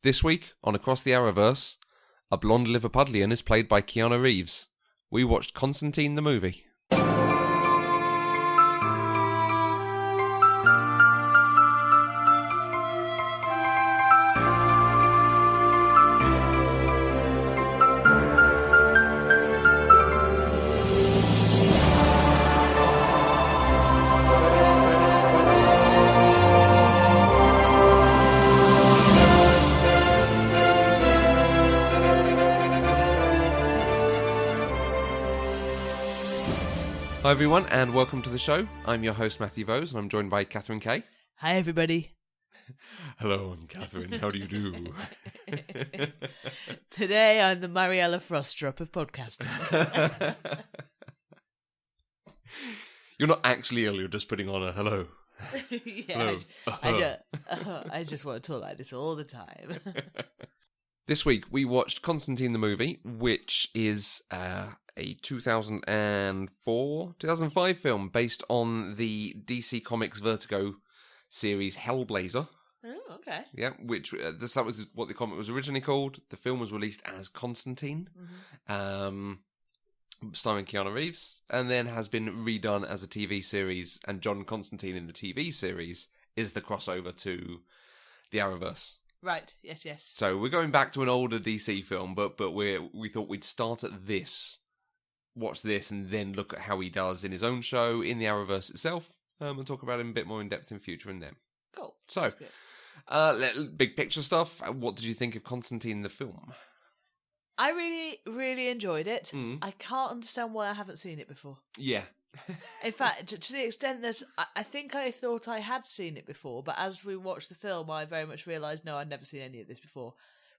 This week, on Across the Arrowverse, a blonde Liverpudlian is played by Keanu Reeves. We watched Constantine the movie. Hi everyone, and welcome to the show. I'm your host Matthew Vose, and I'm joined by Catherine Kay. Hi everybody. Hello, I'm Catherine. How do you do? Today I'm the Mariella Frostrup of podcasting. You're not actually ill, you're just putting on a hello. Yeah, I just want to talk like this all the time. This week we watched Constantine the movie, which is a 2005 film based on the DC Comics Vertigo series Hellblazer. Oh, okay. Yeah, which that was what the comic was originally called. The film was released as Constantine, starring Keanu Reeves, and then has been redone as a TV series. And John Constantine in the TV series is the crossover to the Arrowverse. Right. Yes. So we're going back to an older DC film, but we thought we'd start at this, watch this, and then look at how he does in his own show in the Arrowverse itself, and talk about him a bit more in depth in future and then. Cool. So, big picture stuff. What did you think of Constantine the film? I really, really enjoyed it. Mm. I can't understand why I haven't seen it before. Yeah. In fact, to the extent that I think I thought I had seen it before, but as we watched the film, I very much realised, no, I'd never seen any of this before.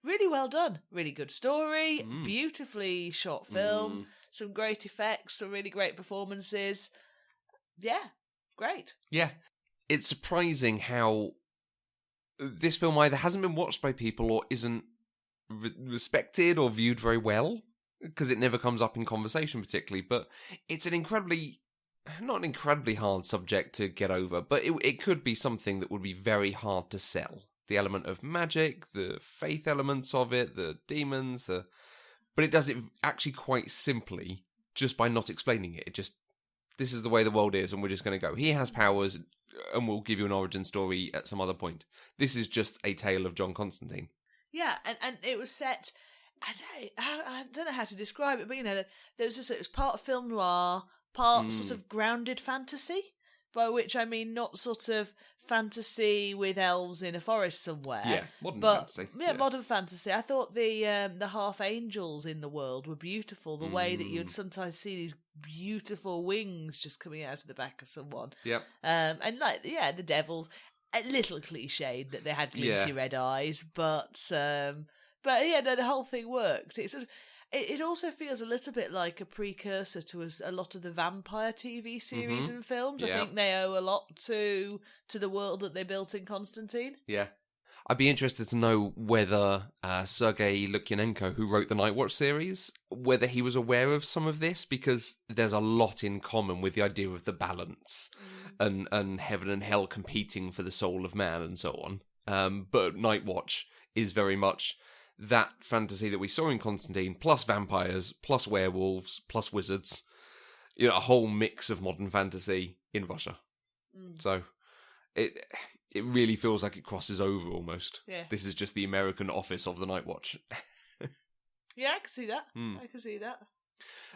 Really well done. Really good story. Beautifully shot film. Some great effects. Some really great performances. Yeah, great. Yeah. It's surprising how this film either hasn't been watched by people or isn't respected or viewed very well, because it never comes up in conversation particularly, but it's not an incredibly hard subject to get over, but it could be something that would be very hard to sell. The element of magic, the faith elements of it, the demons, but it does it actually quite simply just by not explaining it. This is the way the world is and we're just going to go. He has powers and we'll give you an origin story at some other point. This is just a tale of John Constantine. Yeah, and it was set... I don't know how to describe it, but it was part film noir, part sort of grounded fantasy, by which I mean not sort of fantasy with elves in a forest somewhere. Yeah, modern fantasy. Yeah, modern fantasy. I thought the half angels in the world were beautiful. The way that you'd sometimes see these beautiful wings just coming out of the back of someone. Yep. And the devils, a little cliched that they had glinty red eyes, but the whole thing worked. It also feels a little bit like a precursor to a lot of the vampire TV series and films. Yeah. I think they owe a lot to the world that they built in Constantine. Yeah. I'd be interested to know whether Sergei Lukyanenko, who wrote the Nightwatch series, whether he was aware of some of this, because there's a lot in common with the idea of the balance and heaven and hell competing for the soul of man and so on. But Nightwatch is very much that fantasy that we saw in Constantine, plus vampires, plus werewolves, plus wizards. A whole mix of modern fantasy in Russia. So it really feels like it crosses over almost. Yeah. This is just the American office of the Nightwatch. Yeah, I can see that. I can see that.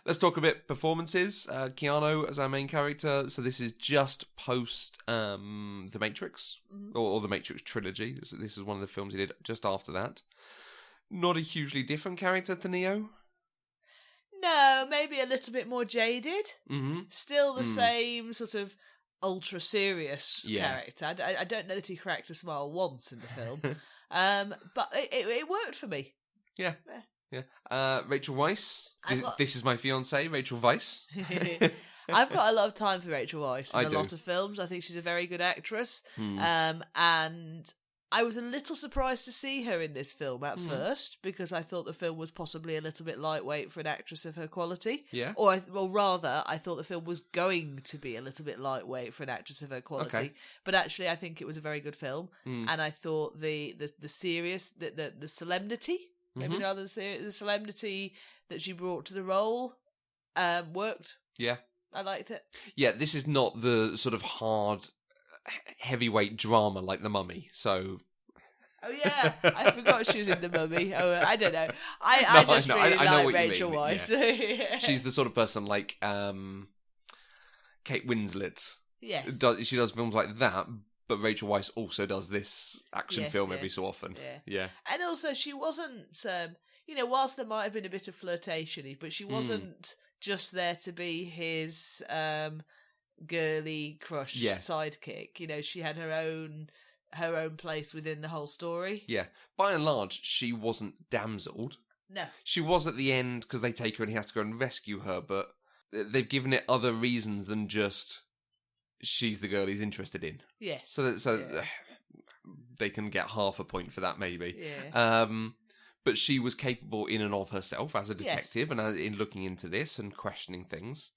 Let's talk a bit performances. Keanu as our main character. So this is just post The Matrix, or the Matrix trilogy. This is one of the films he did just after that. Not a hugely different character to Neo. No, maybe a little bit more jaded. Still the same sort of ultra serious character. I don't know that he cracked a smile once in the film, but it worked for me. Yeah. Rachel Weisz. This is my fiancée, Rachel Weisz. I've got a lot of time for Rachel Weisz in a lot of films. I think she's a very good actress, and I was a little surprised to see her in this film at first, because I thought the film was possibly a little bit lightweight for an actress of her quality. Yeah. Or rather, I thought the film was going to be a little bit lightweight for an actress of her quality. Okay. But actually, I think it was a very good film. And I thought the serious, the solemnity, maybe rather the solemnity that she brought to the role worked. Yeah. I liked it. Yeah, this is not the sort of hard, heavyweight drama like The Mummy, so... Oh yeah, I forgot she was in The Mummy. Oh, I don't know. I just really like Rachel Weisz. Yeah. She's the sort of person like Kate Winslet. Yes. She does films like that, but Rachel Weisz also does this action film every so often. Yeah. And also, she wasn't, whilst there might have been a bit of flirtation-y, but she wasn't just there to be his girly crush sidekick. She had her own place within the whole story. Yeah. By and large, she wasn't damseled. No. She was at the end because they take her and he has to go and rescue her, but they've given it other reasons than just she's the girl he's interested in. Yes. So they can get half a point for that, maybe. Yeah. But she was capable in and of herself as a detective and in looking into this and questioning things.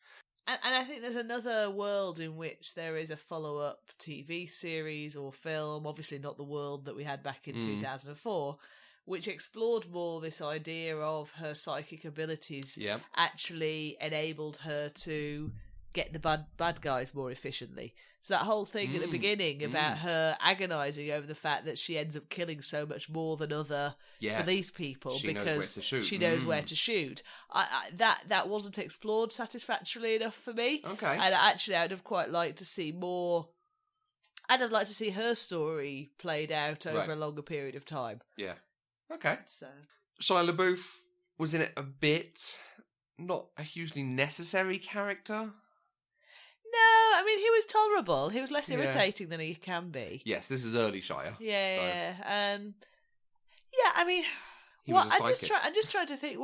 And I think there's another world in which there is a follow-up TV series or film, obviously not the world that we had back in 2004, which explored more this idea of her psychic abilities actually enabled her to get the bad guys more efficiently. So that whole thing at the beginning about her agonising over the fact that she ends up killing so much more than other police people because she knows where to shoot. That wasn't explored satisfactorily enough for me. Okay. And actually, I'd have quite liked to see more. I'd have liked to see her story played out over a longer period of time. Yeah. Okay. So Shia LaBeouf was in it a bit. Not a hugely necessary character. No, I mean, he was tolerable. He was less irritating than he can be. Yes, this is early Shia. Yeah. I mean, I'm just trying to think,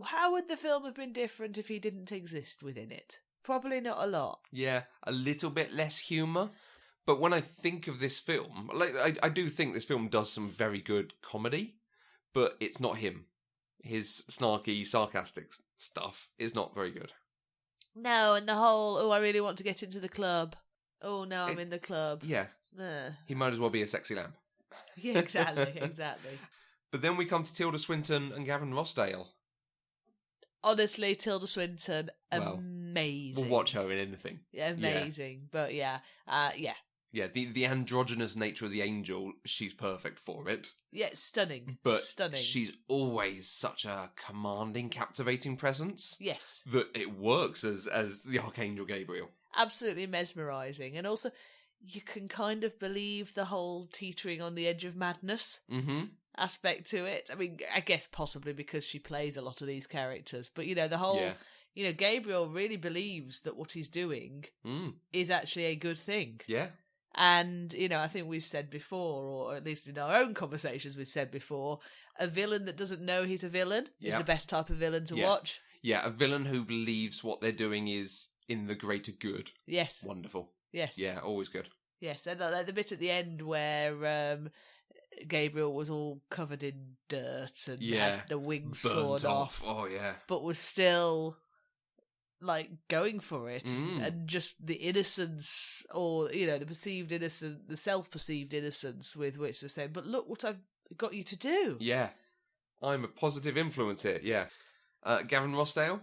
how would the film have been different if he didn't exist within it? Probably not a lot. Yeah, a little bit less humour. But when I think of this film, I do think this film does some very good comedy, but it's not him. His snarky, sarcastic stuff is not very good. No, and the whole, I really want to get into the club. Oh, now I'm in the club. Yeah. He might as well be a sexy lamb. Yeah, exactly. But then we come to Tilda Swinton and Gavin Rossdale. Honestly, Tilda Swinton, amazing. We'll watch her in anything. Yeah, amazing. But yeah. Yeah, the androgynous nature of the angel, she's perfect for it. Yeah, stunning. But stunning. She's always such a commanding, captivating presence. Yes. That it works as the Archangel Gabriel. Absolutely mesmerising. And also, you can kind of believe the whole teetering on the edge of madness aspect to it. I mean, I guess possibly because she plays a lot of these characters. But, the whole... Gabriel really believes that what he's doing is actually a good thing. Yeah. And, I think we've said before, or at least in our own conversations we've said before, a villain that doesn't know he's a villain is the best type of villain to watch. Yeah, a villain who believes what they're doing is in the greater good. Yes. Wonderful. Yes. Yeah, always good. Yes, and the bit at the end where Gabriel was all covered in dirt and had the wings sawed off. Oh, yeah. But was still... going for it and just the innocence or the perceived innocence, the self-perceived innocence with which they're saying, but look what I've got you to do. Yeah, I'm a positive influence here. Yeah. Gavin Rossdale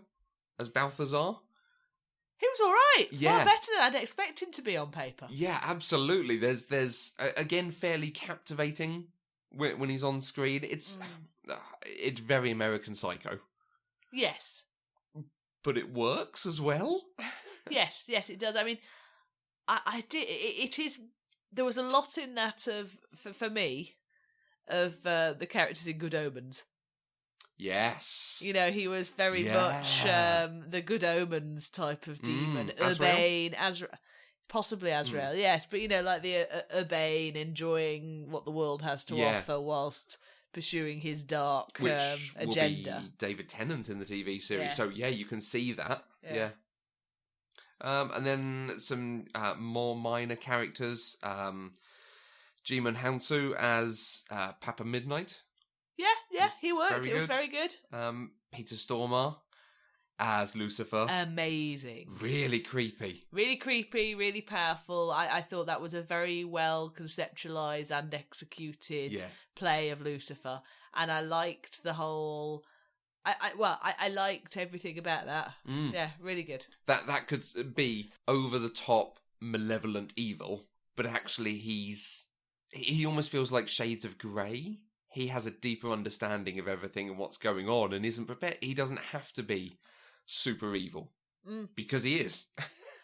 as Balthazar. He was alright. Yeah. Far better than I'd expect him to be on paper. Yeah, absolutely. There's again fairly captivating when he's on screen. It's very American Psycho. Yes. But it works as well. yes, it does. I mean, I did. It is. There was a lot in that for me of the characters in Good Omens. Yes. He was very much the Good Omens type of demon. Urbane, possibly Azrael. Yes, but like the urbane, enjoying what the world has to offer whilst pursuing his dark agenda. Will be David Tennant in the TV series. So you can see that. Yeah. And then some more minor characters. Jimon Hounsou as Papa Midnight. Yeah, he worked. It was good. very good. Peter Stormare as Lucifer. Amazing. Really creepy. Really creepy, really powerful. I thought that was a very well conceptualised and executed play of Lucifer. And I liked the whole... I liked everything about that. Yeah, really good. That could be over-the-top, malevolent evil, but actually he almost feels like shades of grey. He has a deeper understanding of everything and what's going on and isn't prepared. He doesn't have to be super evil because he is.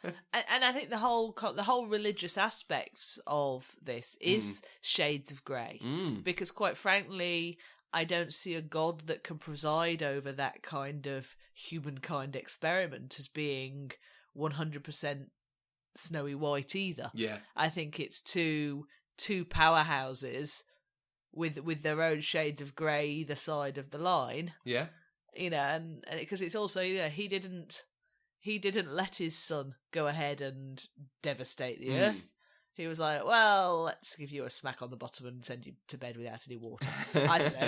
and I think the whole religious aspects of this is shades of grey because, quite frankly, I don't see a god that can preside over that kind of humankind experiment as being 100% snowy white either. Yeah, I think it's two powerhouses with their own shades of grey either side of the line. Yeah. And because it's also, he didn't let his son go ahead and devastate the earth. He was like, well, let's give you a smack on the bottom and send you to bed without any water. I don't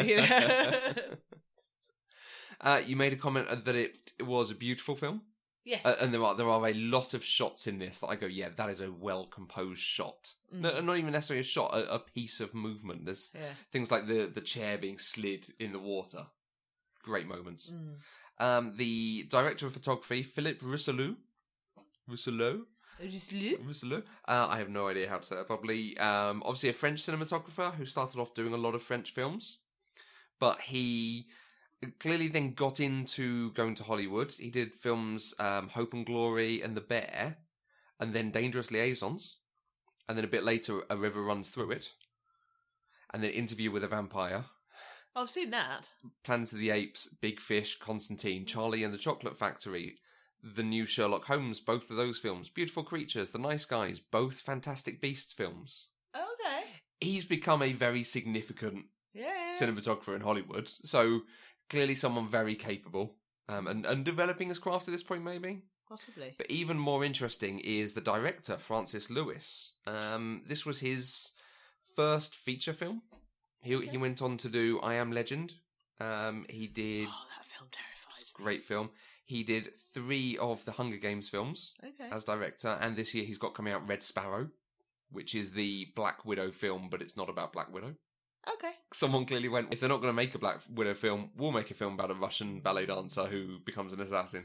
know. You made a comment that it was a beautiful film. Yes. And there are a lot of shots in this that I go, yeah, that is a well-composed shot. No, not even necessarily a shot, a piece of movement. There's things like the chair being slid in the water. Great moments. The director of photography, Philippe Rousselot. I have no idea how to say that properly. Obviously a French cinematographer who started off doing a lot of French films. But he clearly then got into going to Hollywood. He did films Hope and Glory and The Bear, and then Dangerous Liaisons, and then a bit later A River Runs Through It, and then Interview with a Vampire. I've seen that. Planet of the Apes, Big Fish, Constantine, Charlie and the Chocolate Factory, the new Sherlock Holmes, both of those films, Beautiful Creatures, The Nice Guys, both Fantastic Beasts films. Okay. He's become a very significant cinematographer in Hollywood, so clearly someone very capable, and developing his craft at this point, maybe? Possibly. But even more interesting is the director, Francis Lewis. This was his first feature film. He went on to do I Am Legend. He did... Oh, that film terrifies me. Great film. He did 3 of the Hunger Games films as director, and this year he's got coming out Red Sparrow, which is the Black Widow film, but it's not about Black Widow. Okay. Someone clearly went, if they're not going to make a Black Widow film, we'll make a film about a Russian ballet dancer who becomes an assassin.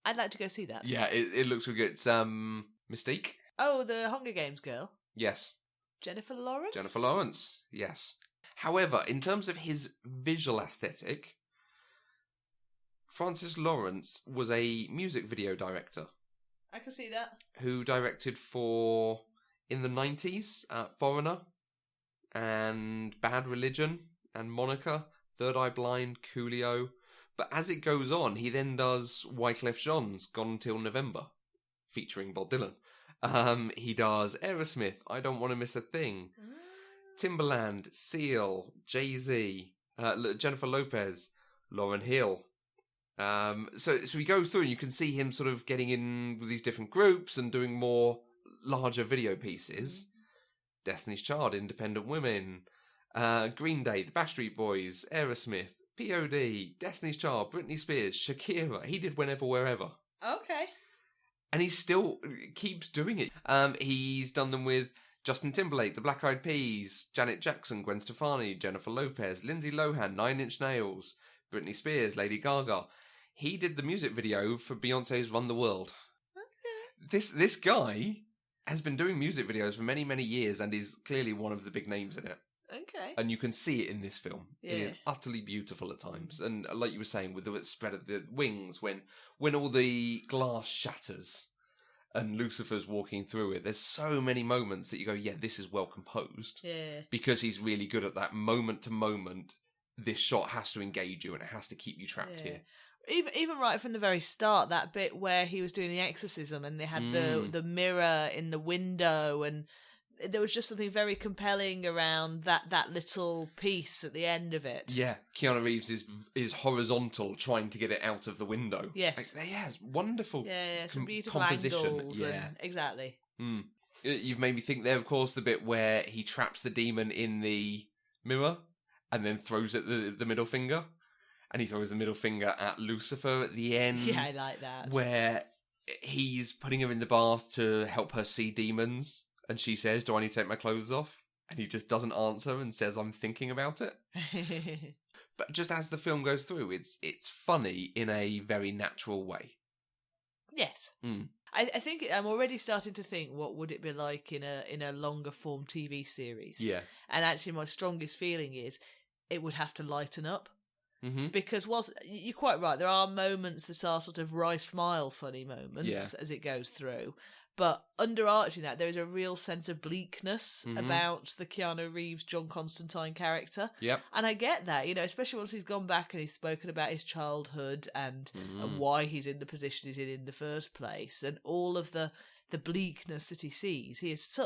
I'd like to go see that. Yeah, it looks really good. It's Mystique. Oh, the Hunger Games girl? Yes. Jennifer Lawrence? Jennifer Lawrence, yes. However, in terms of his visual aesthetic, Francis Lawrence was a music video director. I can see that. Who directed for, in the 90s, Foreigner, and Bad Religion, and Monica, Third Eye Blind, Coolio. But as it goes on, he then does Wyclef Jean's Gone Till November, featuring Bob Dylan. He does Aerosmith, I Don't Want to Miss a Thing, Timbaland, Seal, Jay-Z, Jennifer Lopez, Lauryn Hill. So he goes through and you can see him sort of getting in with these different groups and doing more larger video pieces. Destiny's Child, Independent Women, Green Day, The Backstreet Boys, Aerosmith, P.O.D., Destiny's Child, Britney Spears, Shakira. He did Whenever, Wherever. Okay. And he still keeps doing it. He's done them with Justin Timberlake, The Black Eyed Peas, Janet Jackson, Gwen Stefani, Jennifer Lopez, Lindsay Lohan, Nine Inch Nails, Britney Spears, Lady Gaga. He did the music video for Beyonce's Run the World. Okay. This guy has been doing music videos for many, many years and is clearly one of the big names in it. Okay. And you can see it in this film. Yeah. It is utterly beautiful at times. And like you were saying, with the spread of the wings, when all the glass shatters and Lucifer's walking through it, there's so many moments that you go, yeah, this is well composed. Yeah. Because he's really good at that moment to moment. This shot has to engage you and it has to keep you trapped here. Even right from the very start, that bit where he was doing the exorcism and they had the mirror in the window, and there was just something very compelling around that little piece at the end of it. Yeah, Keanu Reeves is horizontal trying to get it out of the window. Yes. It's wonderful. Yeah, some beautiful composition. angles. Yeah. And, exactly. You've made me think there, of course, the bit where he traps the demon in the mirror and then throws it the middle finger. And he throws the middle finger at Lucifer at the end. Yeah, I like that. Where he's putting her in the bath to help her see demons. And she says, "Do I need to take my clothes off?" And he just doesn't answer and says, "I'm thinking about it." But just as the film goes through, it's funny in a very natural way. Yes. Mm. I think I'm already starting to think, what would it be like in a longer form TV series? Yeah. And actually my strongest feeling is it would have to lighten up. Mm-hmm. Because you're quite right, there are moments that are sort of wry smile funny moments as it goes through. But underarching that, there is a real sense of bleakness about the Keanu Reeves, John Constantine character. Yep. And I get that, especially once he's gone back and he's spoken about his childhood and why he's in the position he's in the first place, and all of the bleakness that he sees. He is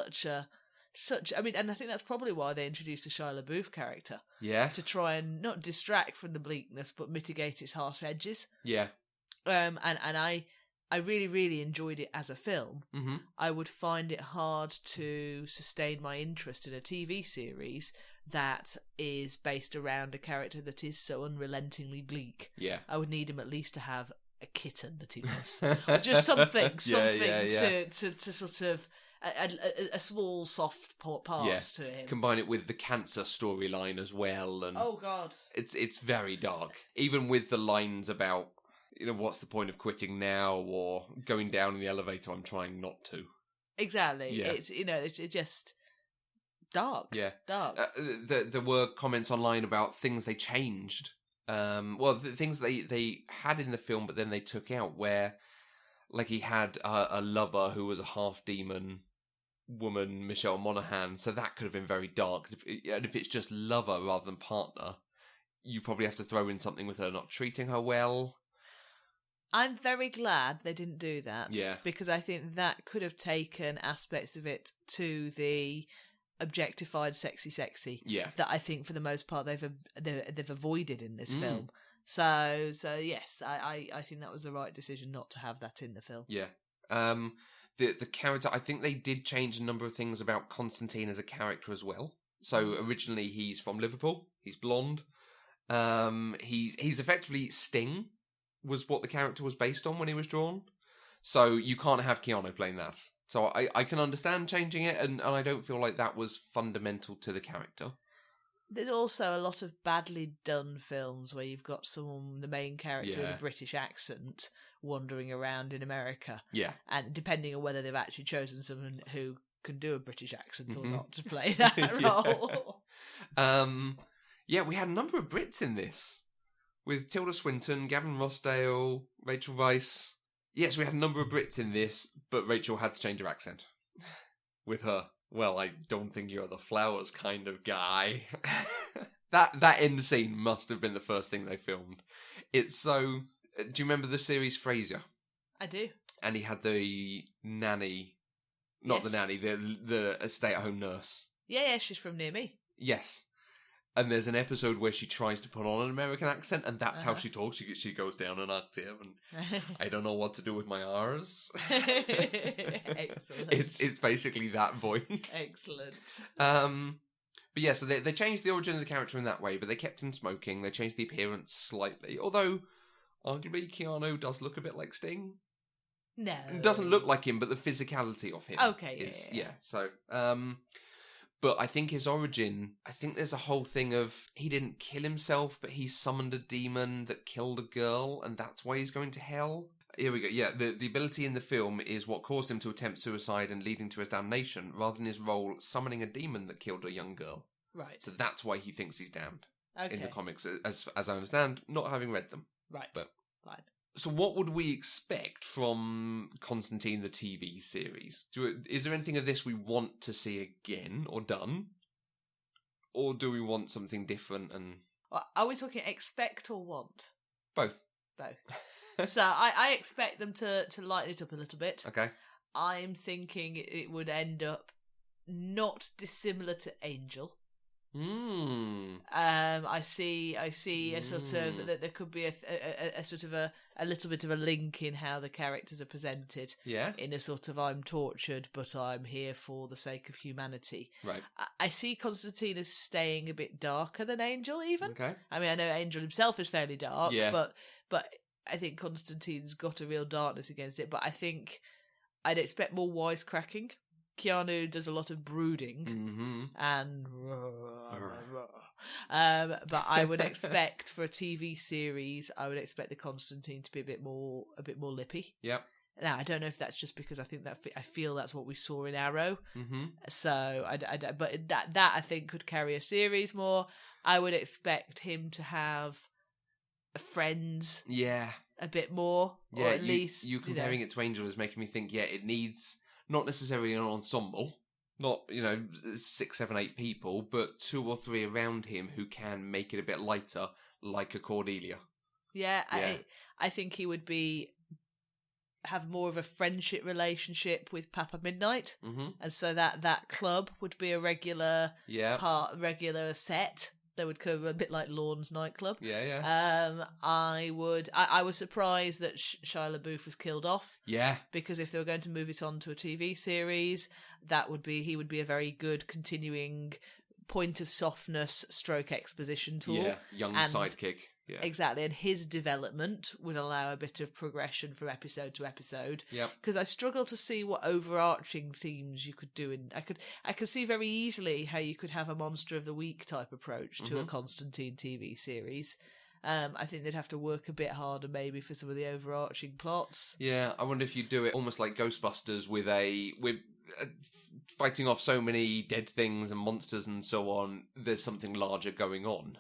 and I think that's probably why they introduced the Shia LaBeouf character. Yeah. To try and not distract from the bleakness, but mitigate its harsh edges. Yeah. And I really, really enjoyed it as a film. Mm-hmm. I would find it hard to sustain my interest in a TV series that is based around a character that is so unrelentingly bleak. Yeah. I would need him at least to have a kitten that he loves. Or just something to sort of a small soft part to him. Combine it with the cancer storyline as well, and oh god, it's very dark. Even with the lines about, what's the point of quitting now, or going down in the elevator, I'm trying not to. Exactly. Yeah. It's just dark. Yeah. Dark. There were comments online about things they changed. The things they had in the film, but then they took out, where, like, he had a lover who was a half demon woman, Michelle Monaghan, so that could have been very dark. And if it's just lover rather than partner, you probably have to throw in something with her not treating her well. I'm very glad they didn't do that. Yeah. Because I think that could have taken aspects of it to the objectified sexy Yeah. that I think for the most part they've avoided in this film. So yes, I think that was the right decision not to have that in the film. Yeah. The character, I think they did change a number of things about Constantine as a character as well. So originally he's from Liverpool. He's blonde. He's effectively Sting was what the character was based on when he was drawn. So you can't have Keanu playing that. So I can understand changing it, and I don't feel like that was fundamental to the character. There's also a lot of badly done films where you've got the main character with a British accent wandering around in America. Yeah. And depending on whether they've actually chosen someone who can do a British accent or not to play that role. We had a number of Brits in this. With Tilda Swinton, Gavin Rossdale, Rachel Weisz. Yes, we had a number of Brits in this, but Rachel had to change her accent. With her, well, I don't think you're the flowers kind of guy. That end scene must have been the first thing they filmed. It's so... Do you remember the series Frasier? I do. And he had the nanny... Not the nanny, the stay-at-home nurse. Yeah, she's from near me. Yes. And there's an episode where she tries to put on an American accent, and that's how she talks. She goes down an octave, and I don't know what to do with my R's. Excellent. It's basically that voice. Excellent. But yeah, so they changed the origin of the character in that way, but they kept him smoking. They changed the appearance slightly, although arguably Keanu does look a bit like Sting. No, it doesn't look like him, but the physicality of him. Okay, is, yeah. So, but I think his origin, I think there's a whole thing of he didn't kill himself, but he summoned a demon that killed a girl, and that's why he's going to hell. Here we go. Yeah, the ability in the film is what caused him to attempt suicide and leading to his damnation, rather than his role summoning a demon that killed a young girl. Right. So that's why he thinks he's damned in the comics, as I understand, not having read them. Right. But fine. So what would we expect from Constantine the TV series? Is there anything of this we want to see again or done? Or do we want something different? And are we talking expect or want? Both. So I expect them to lighten it up a little bit. Okay. I'm thinking it would end up not dissimilar to Angel. I see a sort of that there could be a sort of a little bit of a link in how the characters are presented. Yeah. In a sort of I'm tortured, but I'm here for the sake of humanity. Right. I see Constantine as staying a bit darker than Angel, even. Okay. I mean, I know Angel himself is fairly dark, Yeah. but I think Constantine's got a real darkness against it. But I think I'd expect more wisecracking. Keanu does a lot of brooding and but I would expect for a TV series, I would expect the Constantine to be a bit more lippy. Yep. Now I don't know if that's just because I think that I feel that's what we saw in Arrow. So but that I think could carry a series more. I would expect him to have friends. Yeah. A bit more, Yeah, or at least you comparing it to Angel is making me think. Yeah, it needs not necessarily an ensemble, not 6, 7, 8 people, but 2 or 3 around him who can make it a bit lighter, like a Cordelia. Yeah. I think he would have more of a friendship relationship with Papa Midnight, and so that club would be a regular set. They would come a bit like Lorne's nightclub. Yeah. I was surprised that Shia LaBeouf was killed off. Yeah. Because if they were going to move it on to a TV series, he would be a very good continuing point of softness stroke exposition tool. Yeah. Young sidekick. Yeah. Exactly, and his development would allow a bit of progression from episode to episode. Yep. Because I struggle to see what overarching themes you could do. I could see very easily how you could have a Monster of the Week type approach to a Constantine TV series. I think they'd have to work a bit harder maybe for some of the overarching plots. Yeah, I wonder if you do it almost like Ghostbusters with fighting off so many dead things and monsters and so on. There's something larger going on.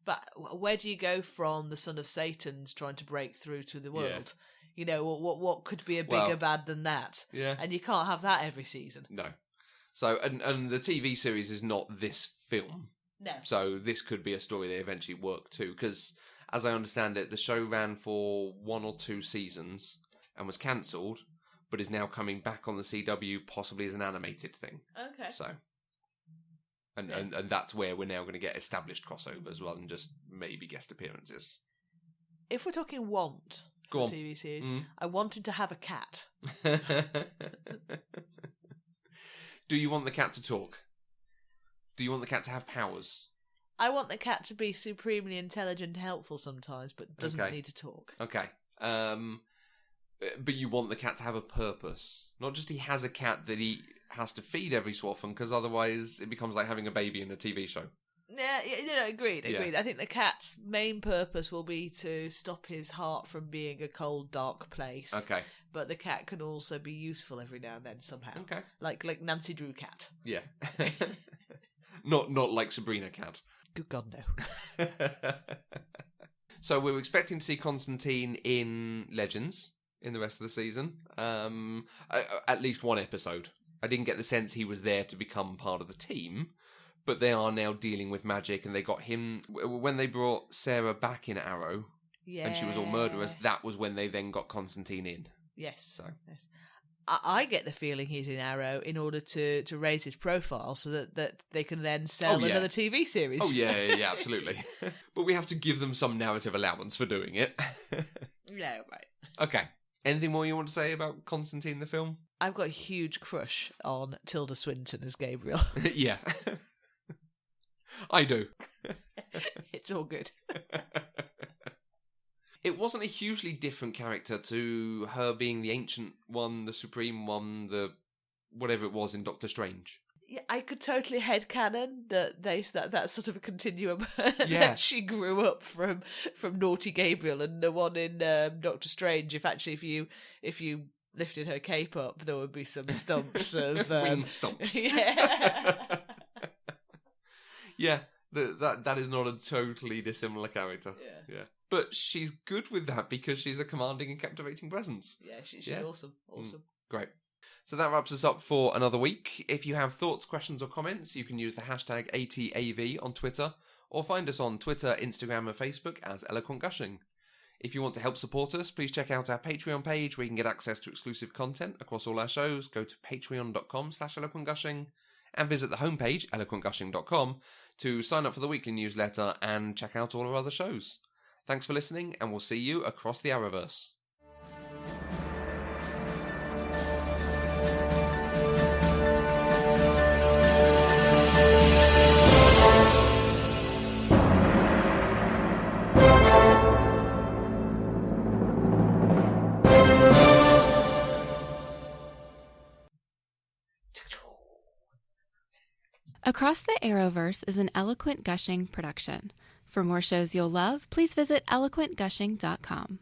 But where do you go from the son of Satan's trying to break through to the world? Yeah. What could be a bigger bad than that? Yeah. And you can't have that every season. No. So, and the TV series is not this film. No. So this could be a story they eventually work to, because as I understand it, the show ran for 1 or 2 seasons and was cancelled, but is now coming back on the CW, possibly as an animated thing. Okay. So... And that's where we're now going to get established crossovers rather than just maybe guest appearances. If we're talking want for a TV series, I wanted to have a cat. Do you want the cat to talk? Do you want the cat to have powers? I want the cat to be supremely intelligent and helpful sometimes, but doesn't need to talk. Okay. But you want the cat to have a purpose. Not just he has a cat that he has to feed every so often, because otherwise it becomes like having a baby in a TV show. Yeah, agreed. Yeah. I think the cat's main purpose will be to stop his heart from being a cold, dark place. Okay. But the cat can also be useful every now and then somehow. Okay. Like Nancy Drew cat. Yeah. Not like Sabrina cat. Good God, no. So we're expecting to see Constantine in Legends in the rest of the season. At least 1 episode. I didn't get the sense he was there to become part of the team, but they are now dealing with magic, and they got him... When they brought Sarah back in Arrow, and she was all murderous, that was when they then got Constantine in. Yes. So. Yes. I get the feeling he's in Arrow in order to raise his profile so that they can then sell another TV series. Oh, yeah, absolutely. But we have to give them some narrative allowance for doing it. Yeah, right. Okay. Anything more you want to say about Constantine the film? I've got a huge crush on Tilda Swinton as Gabriel. Yeah. I do. It's all good. It wasn't a hugely different character to her being the Ancient One, the Supreme One, the whatever it was in Doctor Strange. Yeah, I could totally headcanon that sort of a continuum. Yeah. That she grew up from naughty Gabriel, and the one in Doctor Strange. If you lifted her cape up, there would be some stumps of wing stumps. Yeah. Yeah. That is not a totally dissimilar character. Yeah. But she's good with that because she's a commanding and captivating presence. Yeah, she's awesome. Awesome. Great. So that wraps us up for another week. If you have thoughts, questions or comments, you can use the hashtag ATAV on Twitter, or find us on Twitter, Instagram and Facebook as Eloquent Gushing. If you want to help support us, please check out our Patreon page where you can get access to exclusive content across all our shows. Go to patreon.com/eloquentgushing and visit the homepage, eloquentgushing.com, to sign up for the weekly newsletter and check out all our other shows. Thanks for listening, and we'll see you across the Arrowverse. Across the Arrowverse is an Eloquent Gushing production. For more shows you'll love, please visit eloquentgushing.com.